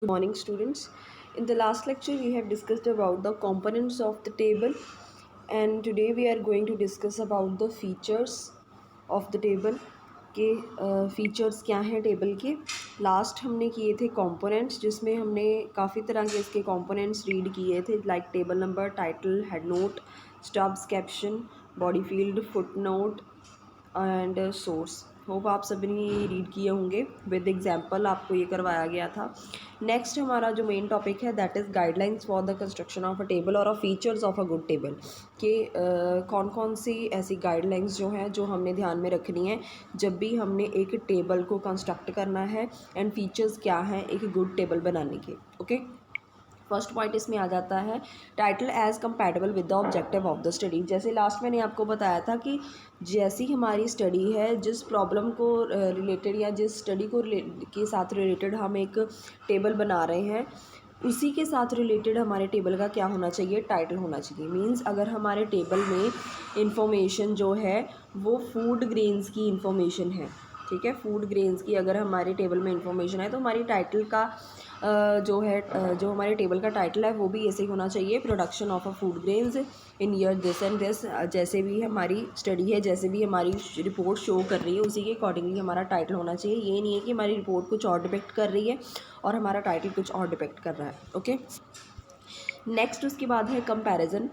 Good morning, students. In the last lecture, we have discussed about the components of the table, and today we are going to discuss about the features of the table. के features क्या हैं table के। Last हमने किए थे components, जिसमें हमने काफ़ी तरह के इसके कंपोनेंट्स रीड किए थे, like table number, title, head note, stubs, caption, body field, foot note and source. Hope आप सभी ने ये रीड किए होंगे, विद एग्जांपल आपको ये करवाया गया था। नेक्स्ट हमारा जो मेन टॉपिक है that is guidelines for the construction of a table और features of a good table. कि कौन कौन सी ऐसी गाइडलाइंस जो हैं जो हमने ध्यान में रखनी है जब भी हमने एक टेबल को कंस्ट्रक्ट करना है, एंड फीचर्स क्या हैं एक गुड टेबल बनाने के। ओके, फर्स्ट पॉइंट इसमें आ जाता है title as compatible with the objective of the study. जैसे लास्ट मैंने आपको बताया था कि जैसी हमारी स्टडी है, जिस प्रॉब्लम को रिलेटेड या जिस स्टडी को के साथ रिलेटेड हम एक टेबल बना रहे हैं, उसी के साथ रिलेटेड हमारे टेबल का क्या होना चाहिए, टाइटल होना चाहिए। मींस अगर हमारे टेबल में इंफॉर्मेशन जो है वो फूड ग्रेन्स की इंफॉर्मेशन है, ठीक है, फूड ग्रेन्स की अगर हमारे टेबल में इंफॉर्मेशन है तो हमारी टाइटल का जो है जो हमारे टेबल का टाइटल है वो भी ऐसे ही होना चाहिए, production of a food grains in year this and this. जैसे भी हमारी स्टडी है, जैसे भी हमारी रिपोर्ट शो कर रही है, उसी के अकॉर्डिंगली हमारा टाइटल होना चाहिए। ये नहीं है कि हमारी रिपोर्ट कुछ और डिपेक्ट कर रही है और हमारा टाइटल कुछ और डिपेक्ट कर रहा है। ओके, नेक्स्ट उसके बाद है कंपैरिजन,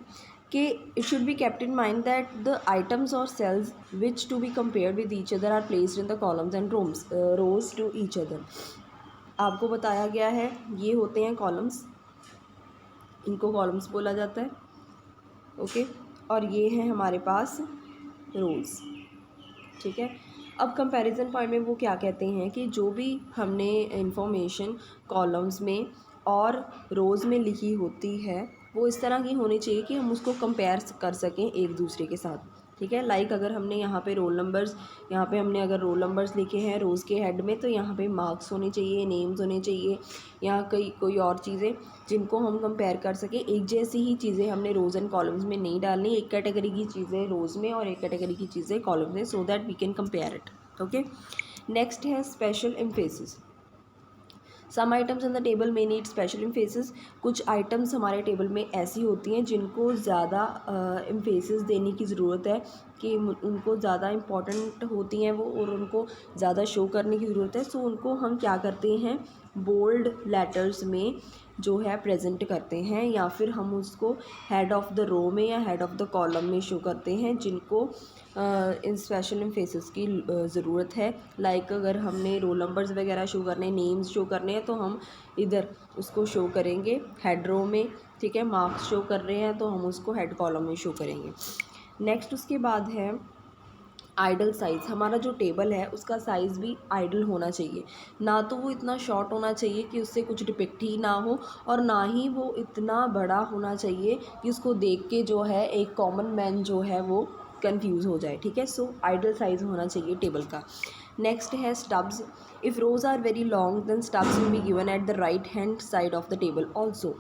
कि it should be kept in mind that the items और cells which to be compared with each other are placed in the columns and rows to each other. आपको बताया गया है ये होते हैं कॉलम्स, इनको कॉलम्स बोला जाता है। ओके, और ये है हमारे पास रोज, ठीक है। अब कंपैरिजन पॉइंट में वो क्या कहते हैं कि जो भी हमने इंफॉर्मेशन कॉलम्स में और रोज़ में लिखी होती है वो इस तरह की होनी चाहिए कि हम उसको कंपेयर कर सकें एक दूसरे के साथ, ठीक है। लाइक अगर हमने यहाँ पे रोल नंबर्स, यहाँ पे हमने अगर रोल नंबर्स लिखे हैं रोज़ के हेड में, तो यहाँ पे मार्क्स होने चाहिए, नेम्स होने चाहिए, यहाँ कोई और चीज़ें जिनको हम कंपेयर कर सकें। एक जैसी ही चीज़ें हमने रोज़ एंड कॉलम्स में नहीं डालनी, एक कैटेगरी की चीज़ें रोज़ में और एक कैटेगरी की चीज़ें कॉलम्स में, so that we can compare it. Okay, next है special emphasis. Some items in the table में नीड स्पेशल एम्फेसिस। कुछ आइटम्स हमारे टेबल में ऐसी होती हैं जिनको ज़्यादा एम्फेसिस देने की ज़रूरत है, कि उनको ज़्यादा इम्पॉर्टेंट होती हैं वो और उनको ज़्यादा शो करने की ज़रूरत है। सो उनको हम क्या करते हैं, बोल्ड लेटर्स में जो है प्रेजेंट करते हैं, या फिर हम उसको हेड ऑफ़ द रो में या हेड ऑफ़ द कॉलम में शो करते हैं, जिनको इन स्पेशल एम्फेसिस की ज़रूरत है। लाइक अगर हमने रोल नंबर्स वगैरह शो करने, नेम्स शो करने हैं, तो हम इधर उसको शो करेंगे हेड रो में, ठीक है। मार्क्स शो कर रहे हैं तो हम उसको हेड कॉलम में शो करेंगे। नेक्स्ट उसके बाद है आइडल साइज़। हमारा जो टेबल है उसका साइज़ भी आइडल होना चाहिए, ना तो वो इतना शॉर्ट होना चाहिए कि उससे कुछ डिपिक्ट ही ना हो, और ना ही वो इतना बड़ा होना चाहिए कि उसको देख के जो है एक कॉमन मैन जो है वो कंफ्यूज हो जाए, ठीक है। सो आइडल साइज़ होना चाहिए टेबल का। नेक्स्ट है stubs. If rows are very long then stubs will be given at the right hand side of the table also,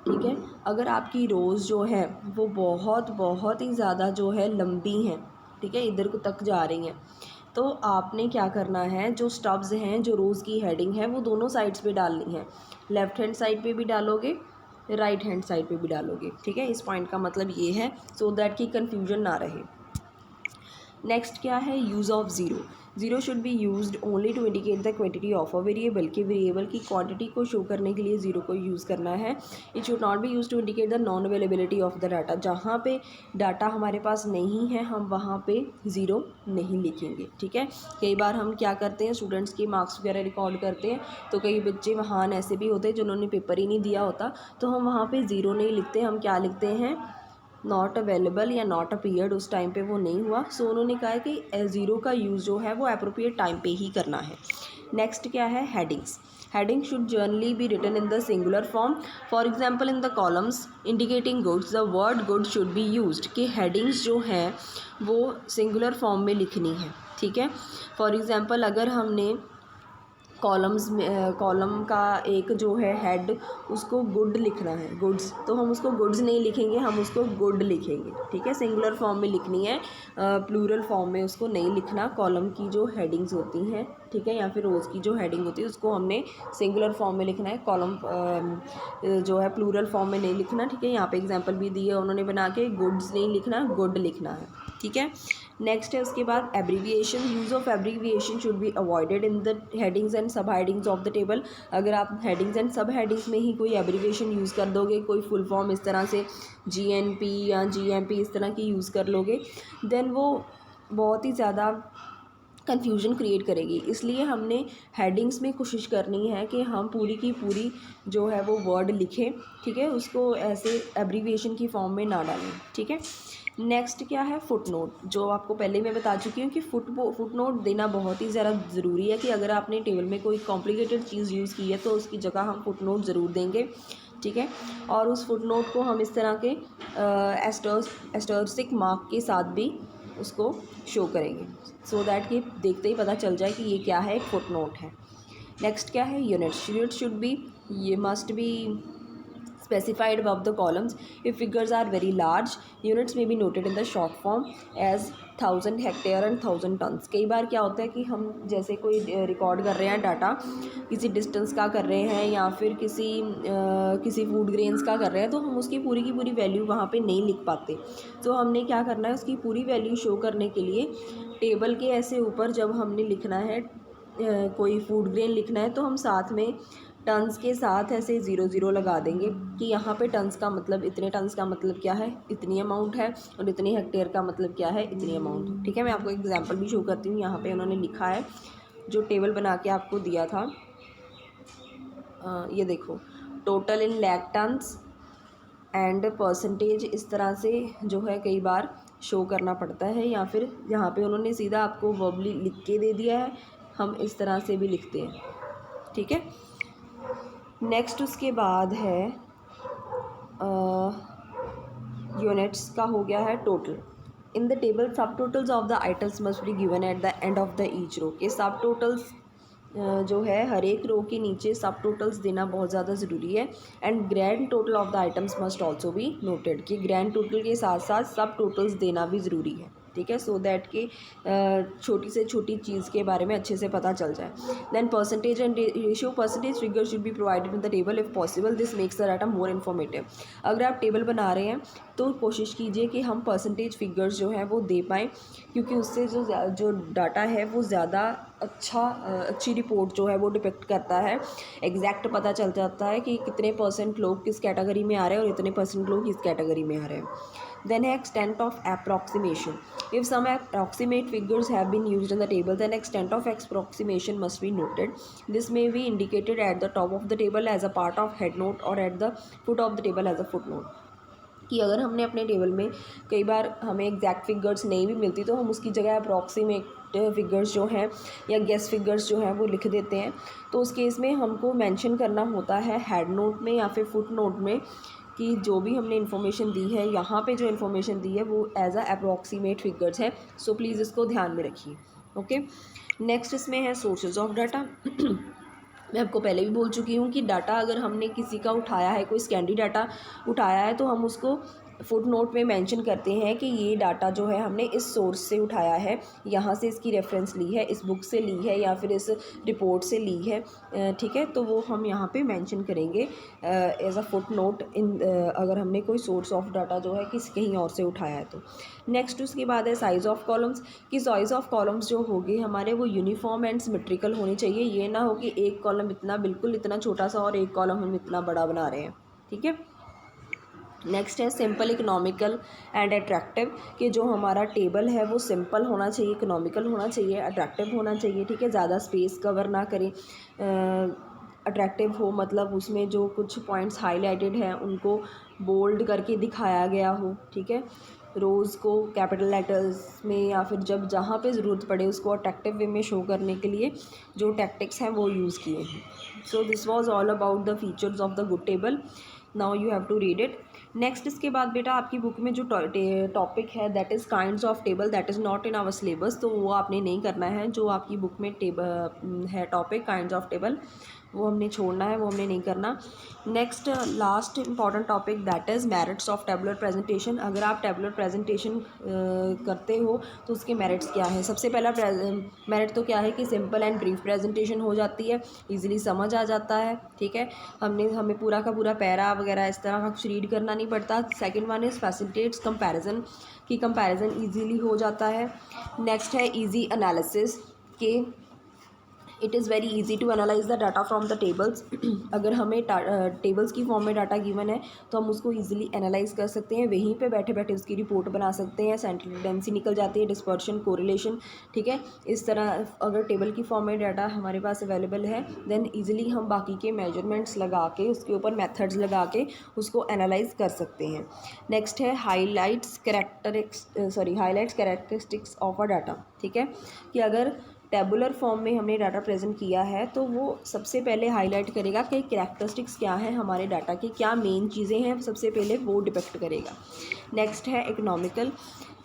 ठीक है। अगर आपकी रोज़ जो है वो बहुत बहुत ही ज़्यादा जो है लंबी हैं, ठीक है, इधर को तक जा रही हैं, तो आपने क्या करना है, जो स्टब्स हैं, जो रोज़ की हेडिंग है, वो दोनों साइड्स पे डालनी है। लेफ़्ट हैंड साइड पे भी डालोगे, राइट हैंड साइड पे भी डालोगे, ठीक है। इस पॉइंट का मतलब ये है, सो दैट कि कन्फ्यूजन ना रहे। नेक्स्ट क्या है, use of zero. Zero should be used only to indicate the quantity of a variable, कि वेरिएबल की क्वांटिटी को शो करने के लिए ज़ीरो को यूज़ करना है। It should not be use to indicate the non availability of the data. जहाँ पे डाटा हमारे पास नहीं है हम वहाँ पे ज़ीरो नहीं लिखेंगे, ठीक है। कई बार हम क्या करते हैं, स्टूडेंट्स के मार्क्स वगैरह रिकॉर्ड करते हैं, तो कई बच्चे महान ऐसे भी होते हैं जिन्होंने पेपर ही नहीं दिया होता, तो हम वहाँ पर ज़ीरो नहीं लिखते, हम क्या लिखते हैं, नॉट अवेलेबल या नॉट अपीयर्ड। उस टाइम पे वो नहीं हुआ, सो उन्होंने कहा है कि ज़ीरो का यूज़ जो है वो अप्रोप्रिएट टाइम पे ही करना है। नेक्स्ट क्या है, headings. Heading should generally be written in the singular form. For example in the columns indicating goods the word good should be used, कि हेडिंग्स जो हैं वो सिंगुलर फॉर्म में लिखनी है, ठीक है। फॉर एग्जाम्पल अगर हमने कॉलम्स में कॉलम का एक जो है हेड, उसको गुड लिखना है, गुड्स, तो हम उसको गुड्स नहीं लिखेंगे, हम उसको गुड लिखेंगे, ठीक है। सिंगुलर फॉर्म में लिखनी है, प्लूरल फॉर्म में उसको नहीं लिखना। कॉलम की जो हेडिंग्स होती हैं, ठीक है, या फिर रोज़ की जो हेडिंग होती है उसको हमने सिंगुलर फॉर्म में लिखना है, कॉलम जो है प्लूरल फॉर्म में नहीं लिखना, ठीक है। यहाँ पे एग्जांपल भी दिए उन्होंने बना के, गुड्स नहीं लिखना, गुड लिखना है, ठीक है। नेक्स्ट है उसके बाद abbreviation. Use of abbreviation should be avoided in the headings and सब हेडिंग्स ऑफ द टेबल। अगर आप हेडिंग्स एंड सब हेडिंग्स में ही कोई एब्रीविएशन यूज़ कर दोगे, कोई फुल फॉर्म इस तरह से GNP या GMP इस तरह की यूज़ कर लोगे, देन वो बहुत ही ज़्यादा कन्फ्यूजन क्रिएट करेगी। इसलिए हमने हेडिंग्स में कोशिश करनी है कि हम पूरी की पूरी जो है वो वर्ड लिखें, ठीक है, उसको ऐसे एब्रीविएशन की फॉर्म में ना डालें, ठीक है। नेक्स्ट क्या है, फुट नोट, जो आपको पहले मैं बता चुकी हूँ कि फुट नोट देना बहुत ही ज़्यादा ज़रूरी है कि अगर आपने टेबल में कोई कॉम्प्लिकेटेड चीज़ यूज़ की है तो उसकी जगह हम फुट नोट ज़रूर देंगे, ठीक है। और उस फुट नोट को हम इस तरह के एस्टरिस्क मार्क के साथ भी उसको शो करेंगे, सो दैट कि देखते ही पता चल जाए कि ये क्या है, एक फुट नोट है। नेक्स्ट क्या है, यूनिट्स। यूनिट शुड बी, ये must be specified above the columns. If figures are very large, units may be noted in the short form as 1000 hectare and 1000 tons. कई बार क्या होता है कि हम जैसे कोई रिकॉर्ड कर रहे हैं डाटा, किसी डिस्टेंस का कर रहे हैं या फिर किसी फूड ग्रेन्स का कर रहे हैं, तो हम उसकी पूरी की पूरी वैल्यू वहाँ पे नहीं लिख पाते। तो हमने क्या करना है, उसकी पूरी वैल्यू शो करने के लिए टेबल के ऐसे ऊपर जब हमने लिखना है कोई फूड ग्रेन लिखना है, तो हम साथ में टन्स के साथ ऐसे 0 लगा देंगे कि यहाँ पे टन्स का मतलब, इतने टन्स का मतलब क्या है, इतनी अमाउंट है, और इतनी हेक्टेयर का मतलब क्या है, इतनी अमाउंट, ठीक है। मैं आपको एग्जांपल भी शो करती हूँ। यहाँ पे उन्होंने लिखा है, जो टेबल बना के आपको दिया था, ये देखो, total in lakh tons and percentage, इस तरह से जो है कई बार शो करना पड़ता है, या फिर यहाँ पे उन्होंने सीधा आपको वर्बली लिख के दे दिया है, हम इस तरह से भी लिखते हैं, ठीक है। नेक्स्ट उसके बाद है यूनिट्स का हो गया है total. In the table subtotals of the items must be given at the end of the each row. के सब टोटल्स जो है हर एक रो के नीचे सब टोटल्स देना बहुत ज़्यादा ज़रूरी है। And grand total of the items must also be noted, कि ग्रैंड टोटल के साथ साथ सब टोटल्स देना भी ज़रूरी है, ठीक है, सो दैट कि छोटी से छोटी चीज़ के बारे में अच्छे से पता चल जाए। Then percentage and ratio. Percentage figure should be provided in the table if possible, this makes the data more informative. अगर आप टेबल बना रहे हैं तो कोशिश कीजिए कि हम परसेंटेज फिगर्स जो हैं वो दे पाएँ, क्योंकि उससे जो डाटा है वो ज़्यादा अच्छी रिपोर्ट जो है वो डिपिक्ट करता है। एग्जैक्ट पता चल जाता है कि कितने % लोग किस कैटेगरी में आ रहे हैं और इतने % लोग किस कैटेगरी में आ रहे हैं। Then extent of approximation. If some approximate figures have been used in the table, then extent of approximation must be noted. This may be indicated at the top of the table as a part of head note or at the foot of the table as a footnote. कि अगर हमने अपने table में कई बार हमें exact figures नहीं भी मिलती, तो हम उसकी जगह अप्रॉक्सीमेट फिगर्स जो हैं या गेस फिगर्स जो हैं वो लिख देते हैं। तो उस केस में हमको मेंशन करना होता है हेड नोट में या फिर फुट नोट में कि जो भी हमने इन्फॉर्मेशन दी है, यहाँ पे जो इन्फॉर्मेशन दी है वो एज अ अप्रॉक्सीमेट फिगर्स है। सो प्लीज़ इसको ध्यान में रखिए, ओके। नेक्स्ट इसमें है सोर्सेज ऑफ डाटा। मैं आपको पहले भी बोल चुकी हूँ कि डाटा अगर हमने किसी का उठाया है, कोई स्कैंडी डाटा उठाया है, तो हम उसको फुट नोट में मेंशन करते हैं कि ये डाटा जो है हमने इस सोर्स से उठाया है, यहाँ से इसकी रेफरेंस ली है, इस बुक से ली है या फिर इस रिपोर्ट से ली है, ठीक है। तो वो हम यहाँ पे मेंशन करेंगे एज अ फुट नोट इन, अगर हमने कोई सोर्स ऑफ डाटा जो है किसी कहीं और से उठाया है तो। नेक्स्ट उसके बाद है साइज़ ऑफ कॉलम्स। कि साइज़ ऑफ कॉलम्स जो होगी हमारे वो यूनिफॉर्म एंड सिमेट्रिकल होनी चाहिए। ये ना हो कि एक कॉलम बिल्कुल इतना छोटा सा और एक कॉलम हम इतना बड़ा बना रहे हैं, ठीक है। नेक्स्ट है सिंपल, इकोनॉमिकल एंड अट्रैक्टिव। कि जो हमारा टेबल है वो सिंपल होना चाहिए, इकोनॉमिकल होना चाहिए, अट्रैक्टिव होना चाहिए, ठीक है। ज़्यादा स्पेस कवर ना करें। अट्रैक्टिव हो मतलब उसमें जो कुछ पॉइंट्स हाईलाइटेड हैं उनको बोल्ड करके दिखाया गया हो, ठीक है। रोज़ को कैपिटल लेटर्स में या फिर जब जहाँ पे ज़रूरत पड़े उसको अट्रैक्टिव वे में शो करने के लिए जो टैक्टिक्स हैं वो यूज़ किए हैं. So this was all about the features of the good table. Now you have to read it. Next इसके बाद बेटा आपकी बुक में जो टॉपिक है that is kinds of table, that is not in our syllabus, तो वो आपने नहीं करना है. जो आपकी बुक में टेबल है टॉपिक काइंड्स ऑफ टेबल, वो हमने छोड़ना है, वो हमने नहीं करना. Next last important topic that is merits of tabular presentation. अगर आप टेबुलर प्रेजेंटेशन करते हो तो उसके मेरिट्स क्या है. सबसे पहला मेरिट तो क्या है कि सिंपल एंड ब्रीफ प्रेजेंटेशन हो जाती है, इजीली समझ आ जाता है. ठीक है, हमें पूरा का पूरा पैरा वगैरह इस तरह का कुछ रीड करना नहीं पड़ता. Second one is facilitates comparison, कि कंपैरिजन ईजीली हो जाता है. नेक्स्ट है ईजी एनालिसिस, के it is very easy to analyse the data from the tables. अगर हमें टेबल्स की फॉर्म में डाटा गिवन है तो हम उसको ईजिली एनालाइज कर सकते हैं, वहीं पे बैठे बैठे उसकी रिपोर्ट बना सकते हैं. सेंट्रल टेंडेंसी निकल जाती है, डिस्पर्शन, कोरिलेशन. ठीक है, इस तरह अगर टेबल की फॉर्म में डाटा हमारे पास अवेलेबल है देन ईजिली हम बाकी के मेजरमेंट्स लगा के उसके ऊपर मेथड्स लगा के उसको एनालाइज कर सकते हैं. नेक्स्ट है highlights characteristics of a data. ठीक है, कि अगर टेबुलर फॉर्म में हमने डाटा प्रेजेंट किया है तो वो सबसे पहले हाईलाइट करेगा कि कैरेक्टरिस्टिक्स क्या हैं हमारे डाटा की, क्या मेन चीज़ें हैं, सबसे पहले वो डिपेक्ट करेगा. नेक्स्ट है इकोनॉमिकल,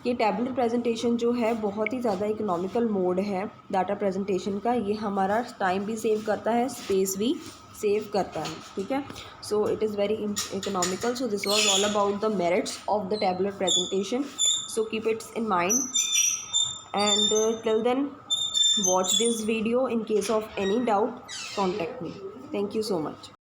कि टेबुलर प्रेजेंटेशन जो है बहुत ही ज़्यादा इकोनॉमिकल मोड है डाटा प्रेजेंटेशन का. ये हमारा टाइम भी सेव करता है, स्पेस भी सेव करता है. ठीक है, so it is very economical. So this was all about the merits of the tabular presentation. So keep it's in mind and till then watch this video. In case of any doubt, contact me. Thank you so much.